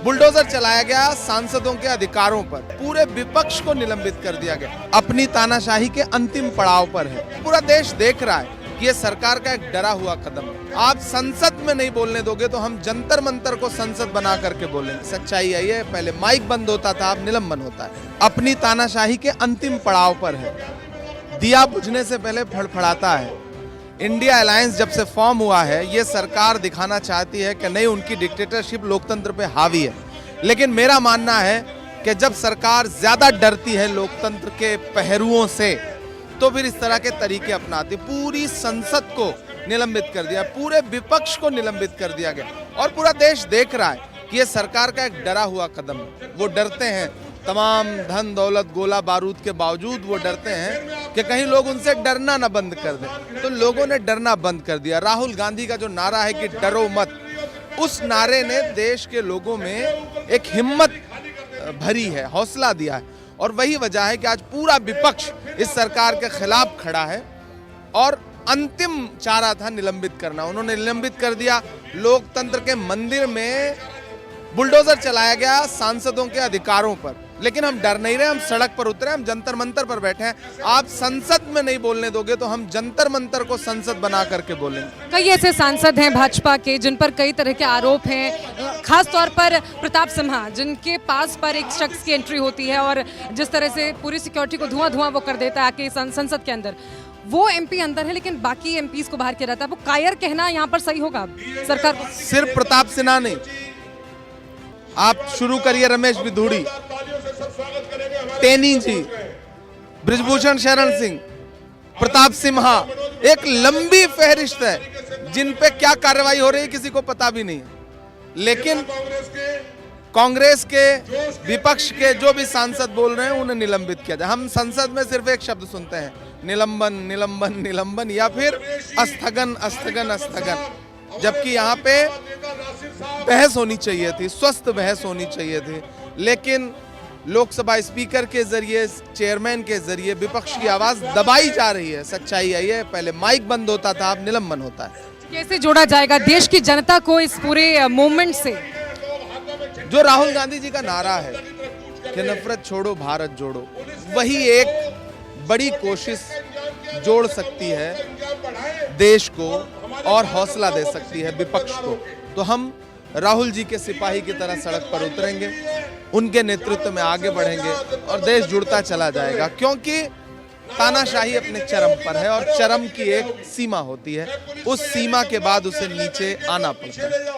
Bulldozer चलाया गया सांसदों के अधिकारों पर, पूरे विपक्ष को निलंबित कर दिया गया। अपनी तानाशाही के अंतिम पड़ाव पर है। पूरा देश देख रहा है कि ये सरकार का एक डरा हुआ कदम है। आप संसद में नहीं बोलने दोगे तो हम जंतर मंतर को संसद बना करके बोलेंगे। सच्चाई यही है, पहले माइक बंद होता था, अब निलंबन होता है। अपनी तानाशाही के अंतिम पड़ाव पर है। दिया बुझने से पहले फड़फड़ाता है। इंडिया अलायंस जब से फॉर्म हुआ है, ये सरकार दिखाना चाहती है कि नहीं, उनकी डिक्टेटरशिप लोकतंत्र पे हावी है। लेकिन मेरा मानना है कि जब सरकार ज्यादा डरती है लोकतंत्र के पहरुओं से, तो फिर इस तरह के तरीके अपनाती। पूरी संसद को निलंबित कर दिया, पूरे विपक्ष को निलंबित कर दिया गया, और पूरा देश देख रहा है कि ये सरकार का एक डरा हुआ कदम है। वो डरते हैं, तमाम धन दौलत गोला बारूद के बावजूद वो डरते हैं कि कहीं लोग उनसे डरना ना बंद कर दें। तो लोगों ने डरना बंद कर दिया। राहुल गांधी का जो नारा है कि डरो मत, उस नारे ने देश के लोगों में एक हिम्मत भरी है, हौसला दिया है, और वही वजह है कि आज पूरा विपक्ष इस सरकार के खिलाफ खड़ा है। और अंतिम चारा था निलंबित करना, उन्होंने निलंबित कर दिया। लोकतंत्र के मंदिर में बुलडोजर चलाया गया सांसदों के अधिकारों पर, लेकिन हम डर नहीं रहे। हम सड़क पर उतरे, हम जंतर मंतर पर बैठे हैं। आप संसद में नहीं बोलने दोगे तो हम जंतर मंतर को संसद बना करके बोलेंगे। कई ऐसे सांसद हैं भाजपा के जिन पर कई तरह के आरोप हैं, खास तौर पर प्रताप सिम्हा, जिनके पास पर एक शख्स की एंट्री होती है और जिस तरह से पूरी सिक्योरिटी को धुआं वो कर देता है आके संसद के अंदर। वो एमपी अंदर है लेकिन बाकी एमपीज को बाहर किया रहता है। वो कायर कहना यहाँ पर सही होगा सरकार को? सिर्फ प्रताप सिन्हा नहीं, आप शुरू करिए रमेश बिधूड़ी, टेनी जी, बृजभूषण शरण सिंह, प्रताप सिम्हा, एक लंबी फहरिस्त है जिन पे क्या कार्रवाई हो रही है किसी को पता भी नहीं है। लेकिन कांग्रेस के विपक्ष के जो भी सांसद बोल रहे हैं उन्हें निलंबित किया जाए। हम संसद में सिर्फ एक शब्द सुनते हैं, निलंबन निलंबन निलंबन, या फिर स्थगन स्थगन स्थगन, जबकि यहाँ पे बहस होनी चाहिए थी, स्वस्थ बहस होनी चाहिए थी। लेकिन लोकसभा स्पीकर के जरिए, चेयरमैन के जरिए विपक्ष की आवाज दबाई जा रही है। सच्चाई यही है, पहले माइक बंद होता था, अब निलंबन होता है। कैसे जोड़ा जाएगा देश की जनता को इस पूरे मूवमेंट से? जो राहुल गांधी जी का नारा है कि नफरत छोड़ो भारत जोड़ो, वही एक बड़ी कोशिश जोड़ सकती है देश को और हौसला दे सकती है विपक्ष को। तो हम राहुल जी के सिपाही की तरह सड़क पर उतरेंगे, उनके नेतृत्व में आगे बढ़ेंगे और देश जुड़ता चला जाएगा। क्योंकि तानाशाही अपने चरम पर है और चरम की एक सीमा होती है, उस सीमा के बाद उसे नीचे आना पड़ता है।